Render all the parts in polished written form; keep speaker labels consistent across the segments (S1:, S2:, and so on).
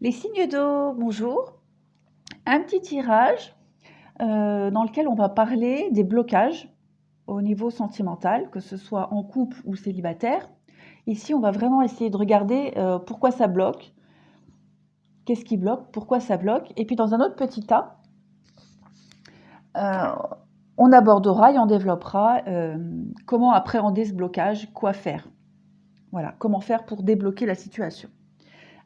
S1: Les signes d'eau, bonjour. Un petit tirage dans lequel on va parler des blocages au niveau sentimental, que ce soit en couple ou célibataire. Ici, on va vraiment essayer de regarder pourquoi ça bloque, qu'est-ce qui bloque, pourquoi ça bloque. Et puis dans un autre petit tas, on abordera et on développera comment appréhender ce blocage, quoi faire. Voilà, comment faire pour débloquer la situation.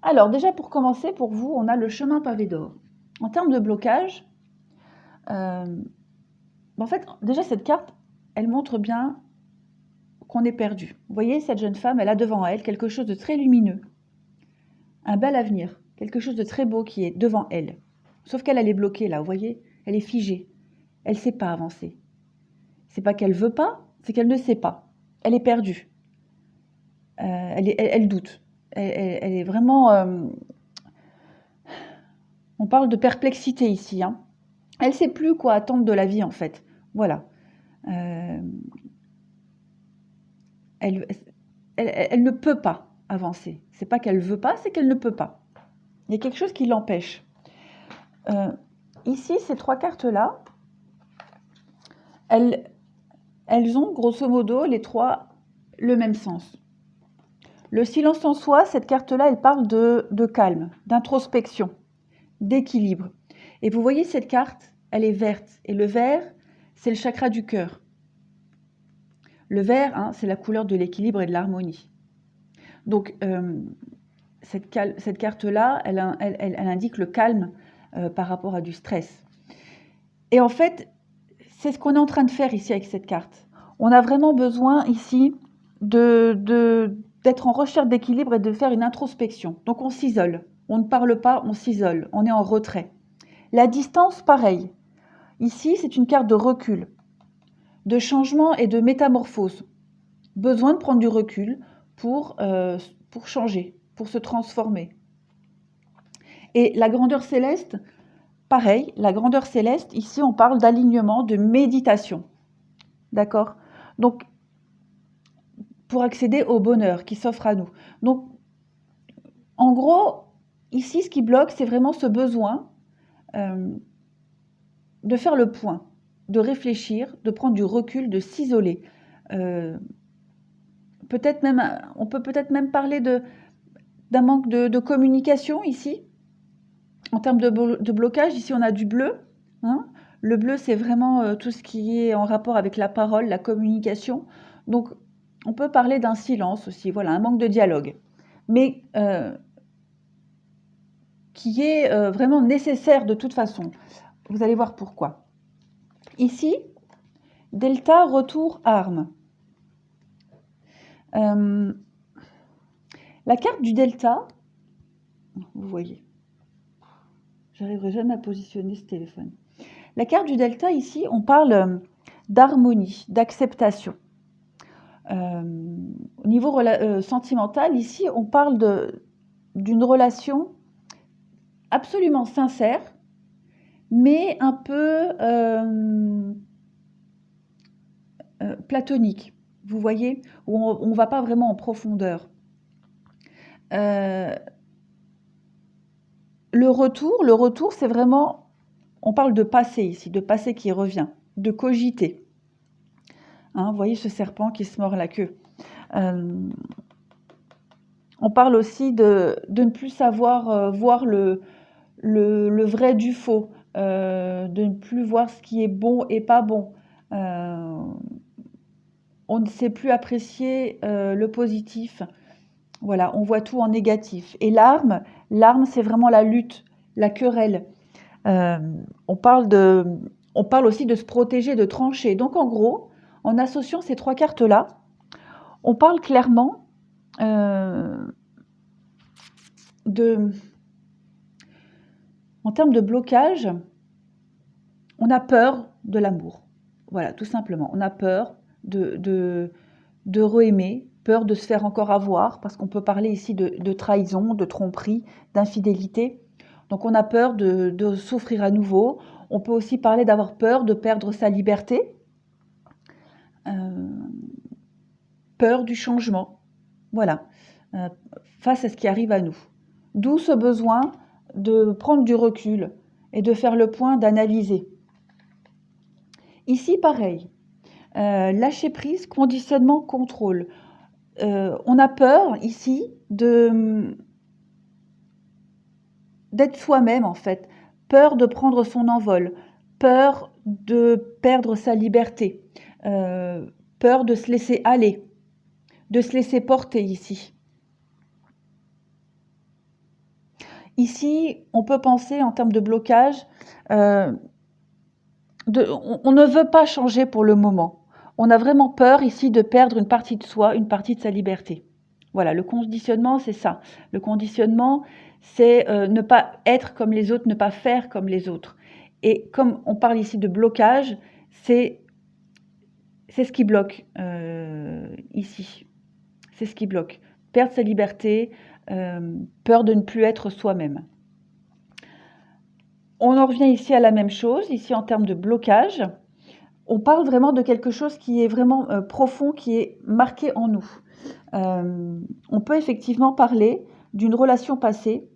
S1: Alors déjà pour commencer, pour vous, on a le chemin pavé d'or. En termes de blocage, en fait, déjà cette carte, elle montre bien qu'on est perdu. Vous voyez, cette jeune femme, elle a devant elle quelque chose de très lumineux, un bel avenir, quelque chose de très beau qui est devant elle. Sauf qu'elle, elle est bloquée là, vous voyez, elle est figée, elle ne sait pas avancer. C'est pas qu'elle veut pas, c'est qu'elle ne sait pas. Elle est perdue. Elle doute. Elle est vraiment... on parle de perplexité ici. Hein. Elle ne sait plus quoi attendre de la vie en fait. Voilà. Elle ne peut pas avancer. C'est pas qu'elle veut pas, c'est qu'elle ne peut pas. Il y a quelque chose qui l'empêche. Ici, ces trois cartes-là, elles ont grosso modo les trois le même sens. Le silence en soi, cette carte-là, elle parle de calme, d'introspection, d'équilibre. Et vous voyez cette carte, elle est verte. Et le vert, c'est le chakra du cœur. Le vert, hein, c'est la couleur de l'équilibre et de l'harmonie. Donc, cette carte-là, elle indique le calme par rapport à du stress. Et en fait, c'est ce qu'on est en train de faire ici avec cette carte. On a vraiment besoin ici d'être en recherche d'équilibre et de faire une introspection. Donc on s'isole. On ne parle pas, on s'isole. On est en retrait. La distance, pareil. Ici, c'est une carte de recul, de changement et de métamorphose. Besoin de prendre du recul pour changer, pour se transformer. Et la grandeur céleste, pareil, la grandeur céleste, ici on parle d'alignement, de méditation. D'accord? Donc, pour accéder au bonheur qui s'offre à nous. Donc, en gros, ici ce qui bloque, c'est vraiment ce besoin de faire le point, de réfléchir, de prendre du recul, de s'isoler. Peut-être même, on peut peut-être même parler d'un manque de communication ici. En termes de blocage, ici on a du bleu. Hein. Le bleu, c'est vraiment tout ce qui est en rapport avec la parole, la communication. Donc, on peut parler d'un silence aussi, voilà, un manque de dialogue. Mais qui est vraiment nécessaire de toute façon. Vous allez voir pourquoi. Ici, delta, retour, arme. La carte du delta, vous voyez, j'arriverai jamais à positionner ce téléphone. La carte du delta, ici, on parle d'harmonie, d'acceptation. Au niveau sentimental, ici, on parle d'une relation absolument sincère, mais un peu platonique, vous voyez, où on ne va pas vraiment en profondeur. Le retour, c'est vraiment, on parle de passé ici, de passé qui revient, de cogiter. Hein, vous voyez ce serpent qui se mord la queue. On parle aussi de ne plus savoir voir le vrai du faux, de ne plus voir ce qui est bon et pas bon. On ne sait plus apprécier le positif. Voilà, on voit tout en négatif. Et l'arme, c'est vraiment la lutte, la querelle. On parle aussi de se protéger, de trancher. Donc en gros, en associant ces trois cartes-là, on parle clairement en termes de blocage, on a peur de l'amour. Voilà, tout simplement. On a peur de re-aimer, peur de se faire encore avoir, parce qu'on peut parler ici de trahison, de tromperie, d'infidélité. Donc on a peur de souffrir à nouveau. On peut aussi parler d'avoir peur de perdre sa liberté, peur du changement. Voilà, face à ce qui arrive à nous. D'où ce besoin de prendre du recul et de faire le point, d'analyser. Ici, pareil. Lâcher prise, conditionnement, contrôle. On a peur ici d'être soi-même en fait, peur de prendre son envol, peur de perdre sa liberté, peur de se laisser aller, de se laisser porter ici. Ici, on peut penser en termes de blocage, on ne veut pas changer pour le moment. On a vraiment peur ici de perdre une partie de soi, une partie de sa liberté. Voilà, le conditionnement, c'est ça. Le conditionnement, c'est ne pas être comme les autres, ne pas faire comme les autres. Et comme on parle ici de blocage, c'est ce qui bloque ici. C'est ce qui bloque. Perdre sa liberté, peur de ne plus être soi-même. On en revient ici à la même chose, ici en termes de blocage. On parle vraiment de quelque chose qui est vraiment profond, qui est marqué en nous. On peut effectivement parler d'une relation passée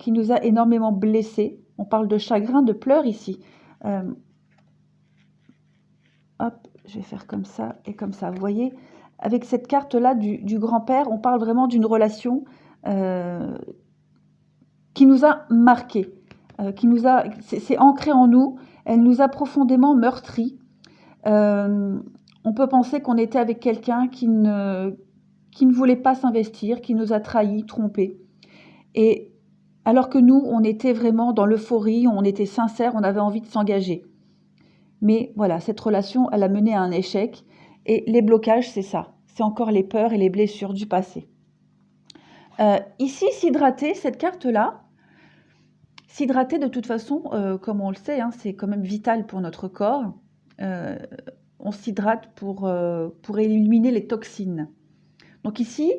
S1: qui nous a énormément blessés. On parle de chagrin, de pleurs ici. Hop, je vais faire comme ça et comme ça. Vous voyez, avec cette carte-là du grand-père, on parle vraiment d'une relation qui nous a marqués, c'est ancré en nous, elle nous a profondément meurtris. On peut penser qu'on était avec quelqu'un qui ne voulait pas s'investir, qui nous a trahis, trompés. Et alors que nous, on était vraiment dans l'euphorie, on était sincères, on avait envie de s'engager. Mais voilà, cette relation, elle a mené à un échec. Et les blocages, c'est ça. C'est encore les peurs et les blessures du passé. Ici, s'hydrater, cette carte-là, s'hydrater de toute façon, comme on le sait, hein, c'est quand même vital pour notre corps. On s'hydrate pour éliminer les toxines. Donc ici,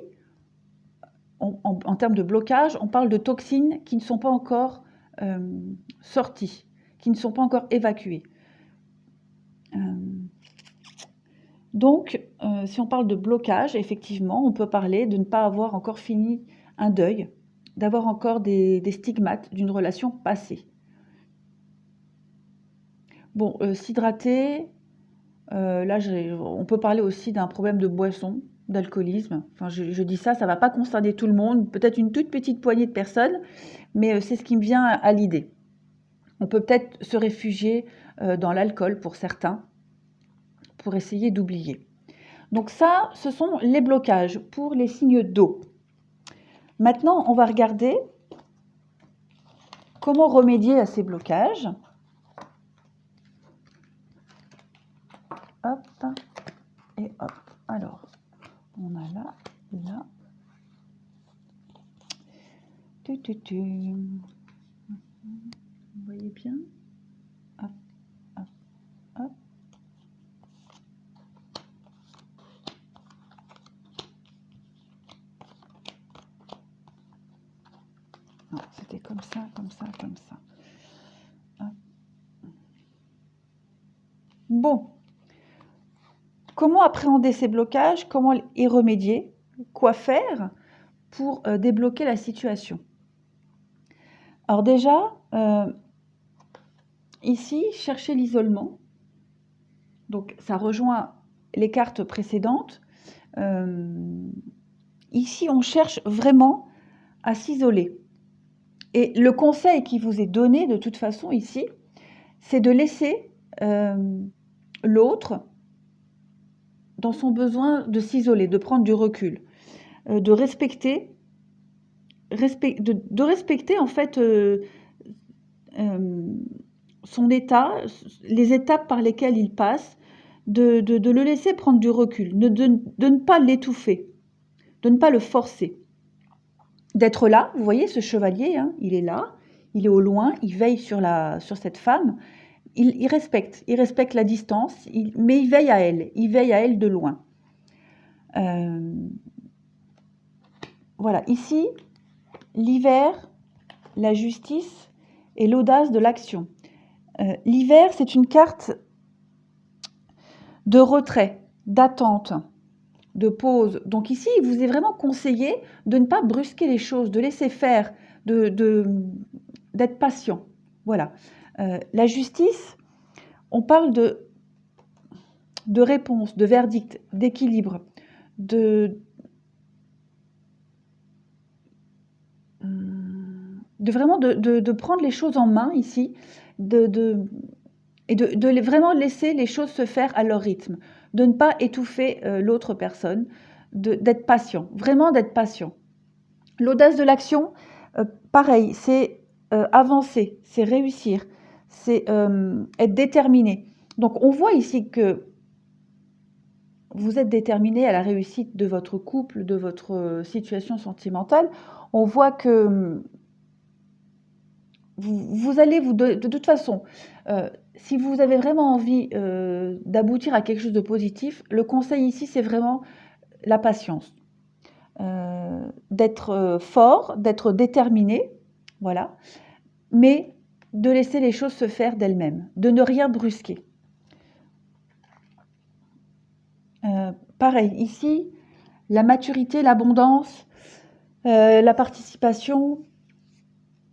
S1: en termes de blocage, on parle de toxines qui ne sont pas encore sorties, qui ne sont pas encore évacuées. Donc, si on parle de blocage, effectivement, on peut parler de ne pas avoir encore fini un deuil, d'avoir encore des stigmates d'une relation passée. Bon, s'hydrater, là, on peut parler aussi d'un problème de boisson, d'alcoolisme. Enfin, je dis ça, ça ne va pas concerner tout le monde, peut-être une toute petite poignée de personnes, mais c'est ce qui me vient à l'idée. On peut peut-être se réfugier dans l'alcool pour certains, pour essayer d'oublier. Donc ça, ce sont les blocages pour les signes d'eau. Maintenant, on va regarder comment remédier à ces blocages. Hop, et hop. Alors, on a là, là. Vous voyez bien? Hop, hop, hop. Non, c'était comme ça, comme ça, comme ça. Hop. Bon. Comment appréhender ces blocages? Comment y remédier? Quoi faire pour débloquer la situation? Alors déjà, ici, chercher l'isolement. Donc, ça rejoint les cartes précédentes. Ici, on cherche vraiment à s'isoler. Et le conseil qui vous est donné, de toute façon, ici, c'est de laisser l'autre dans son besoin de s'isoler, de prendre du recul, de respecter en fait son état, les étapes par lesquelles il passe, de le laisser prendre du recul, de ne pas l'étouffer, de ne pas le forcer. D'être là, vous voyez ce chevalier, hein, il est là, il est au loin, il veille sur cette femme, il respecte la distance, mais il veille à elle de loin. Voilà, ici, l'hiver, la justice et l'audace de l'action. L'hiver, c'est une carte de retrait, d'attente, de pause. Donc ici, il vous est vraiment conseillé de ne pas brusquer les choses, de laisser faire, d'être patient. Voilà. La justice, on parle de réponse, de verdict, d'équilibre, vraiment de prendre les choses en main ici, et de vraiment laisser les choses se faire à leur rythme, de ne pas étouffer l'autre personne, d'être patient, vraiment d'être patient. L'audace de l'action, pareil, c'est avancer, c'est réussir, c'est être déterminé. Donc on voit ici que vous êtes déterminé à la réussite de votre couple, de votre situation sentimentale. On voit que vous allez de toute façon, si vous avez vraiment envie d'aboutir à quelque chose de positif, le conseil ici, c'est vraiment la patience. D'être fort, d'être déterminé, voilà, mais de laisser les choses se faire d'elles-mêmes, de ne rien brusquer. Pareil, ici, la maturité, l'abondance, la participation,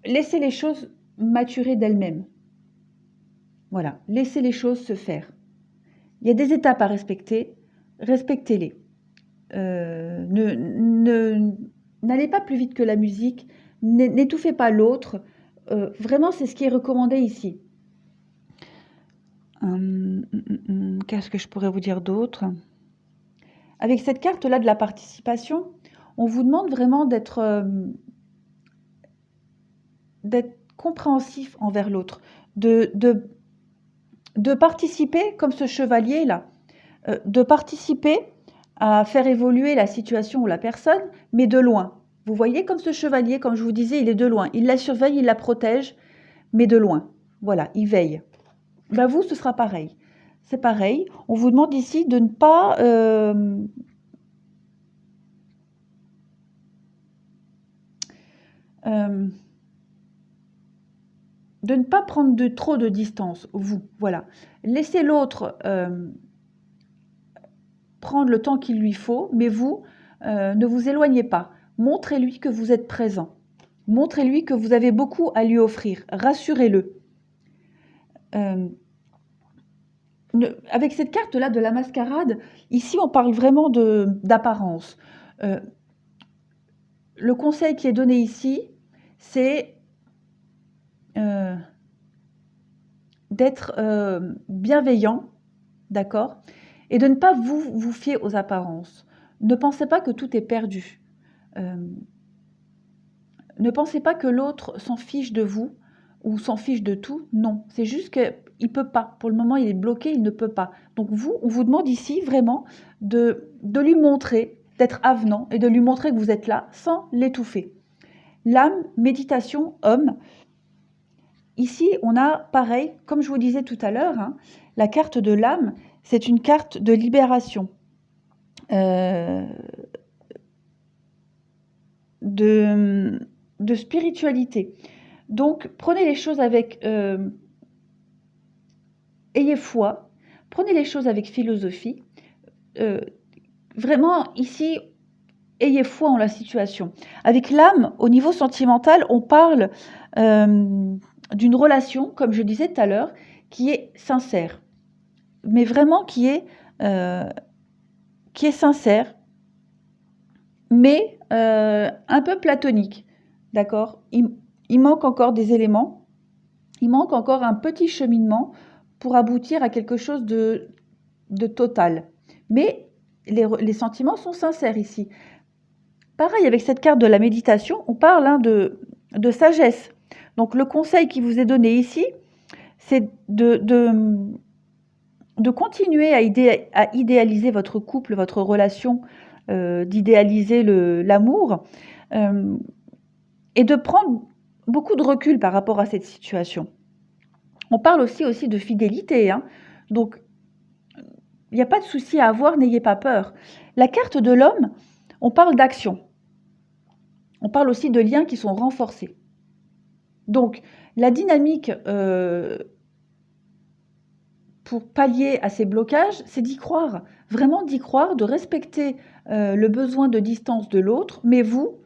S1: laissez les choses maturer d'elles-mêmes. Voilà, laissez les choses se faire. Il y a des étapes à respecter, respectez-les. N'allez pas plus vite que la musique, n'étouffez pas l'autre. Vraiment, c'est ce qui est recommandé ici. Qu'est-ce que je pourrais vous dire d'autre? Avec cette carte-là de la participation, on vous demande vraiment d'être compréhensif envers l'autre, de participer comme ce chevalier-là, de participer à faire évoluer la situation ou la personne, mais de loin. Vous voyez, comme ce chevalier, comme je vous disais, il est de loin. Il la surveille, il la protège, mais de loin. Voilà, il veille. Ben vous, ce sera pareil. C'est pareil. On vous demande ici de ne pas... de ne pas prendre trop de distance, vous, voilà. Laissez l'autre prendre le temps qu'il lui faut, mais vous, ne vous éloignez pas. Montrez-lui que vous êtes présent. Montrez-lui que vous avez beaucoup à lui offrir. Rassurez-le. Avec cette carte-là de la mascarade, ici, on parle vraiment d'apparence. Le conseil qui est donné ici, c'est d'être bienveillant, d'accord, et de ne pas vous fier aux apparences. Ne pensez pas que tout est perdu. Ne pensez pas que l'autre s'en fiche de vous ou s'en fiche de tout. Non, c'est juste qu'il ne peut pas. Pour le moment, il est bloqué, il ne peut pas. Donc vous, on vous demande ici vraiment de lui montrer, d'être avenant et de lui montrer que vous êtes là sans l'étouffer. L'âme, méditation, homme. Ici, on a pareil, comme je vous disais tout à l'heure, hein, la carte de l'âme, c'est une carte de libération, de spiritualité. Donc, prenez les choses avec... ayez foi, prenez les choses avec philosophie. Vraiment, ici, ayez foi en la situation. Avec l'âme, au niveau sentimental, on parle d'une relation, comme je disais tout à l'heure, qui est sincère. Mais vraiment qui est sincère, mais un peu platonique. D'accord ? Il manque encore des éléments, il manque encore un petit cheminement pour aboutir à quelque chose de total. Mais les sentiments sont sincères ici. Pareil, avec cette carte de la méditation, on parle hein, de sagesse. Donc le conseil qui vous est donné ici, c'est de continuer à idéaliser votre couple, votre relation, d'idéaliser l'amour, et de prendre beaucoup de recul par rapport à cette situation. On parle aussi de fidélité, hein. Donc il n'y a pas de souci à avoir, n'ayez pas peur. La carte de l'homme, on parle d'action. On parle aussi de liens qui sont renforcés. Donc la dynamique pour pallier à ces blocages, c'est d'y croire, vraiment d'y croire, de respecter le besoin de distance de l'autre, mais vous,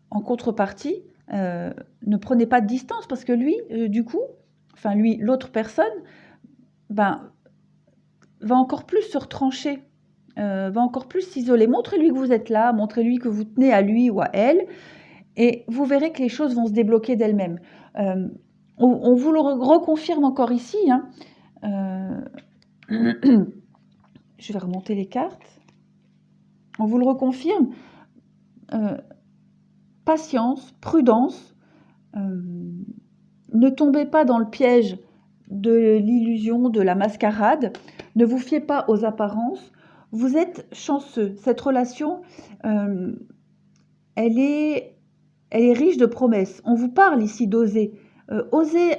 S1: en contrepartie, ne prenez pas de distance parce que lui, du coup, enfin lui, l'autre personne, ben, va encore plus se retrancher, va encore plus s'isoler. Montrez-lui que vous êtes là, montrez-lui que vous tenez à lui ou à elle, et vous verrez que les choses vont se débloquer d'elles-mêmes. On vous le reconfirme encore ici, hein. Je vais remonter les cartes. On vous le reconfirme. Patience, prudence. Ne tombez pas dans le piège de l'illusion, de la mascarade. Ne vous fiez pas aux apparences. Vous êtes chanceux. Cette relation, elle est riche de promesses. On vous parle ici d'oser. Osez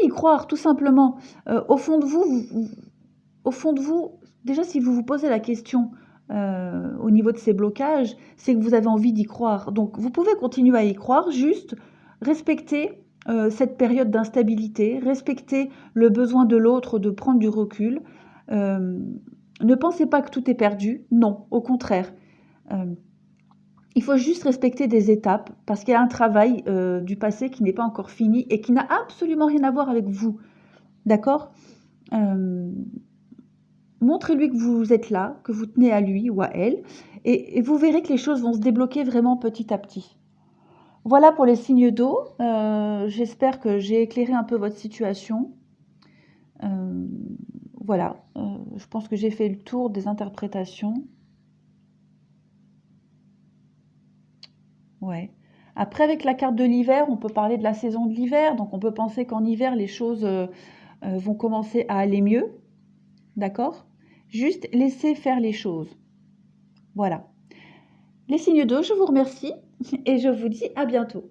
S1: y croire, tout simplement. Au fond de vous, déjà, si vous vous posez la question au niveau de ces blocages, c'est que vous avez envie d'y croire. Donc, vous pouvez continuer à y croire, juste respecter cette période d'instabilité, respecter le besoin de l'autre de prendre du recul. Ne pensez pas que tout est perdu. Non, au contraire. Il faut juste respecter des étapes parce qu'il y a un travail du passé qui n'est pas encore fini et qui n'a absolument rien à voir avec vous. D'accord? Montrez-lui que vous êtes là, que vous tenez à lui ou à elle, et vous verrez que les choses vont se débloquer vraiment petit à petit. Voilà pour les signes d'eau. J'espère que j'ai éclairé un peu votre situation. Voilà, je pense que j'ai fait le tour des interprétations. Ouais. Après, avec la carte de l'hiver, on peut parler de la saison de l'hiver. Donc, on peut penser qu'en hiver, les choses vont commencer à aller mieux. D'accord? Juste laissez faire les choses. Voilà. Les signes d'eau, je vous remercie et je vous dis à bientôt.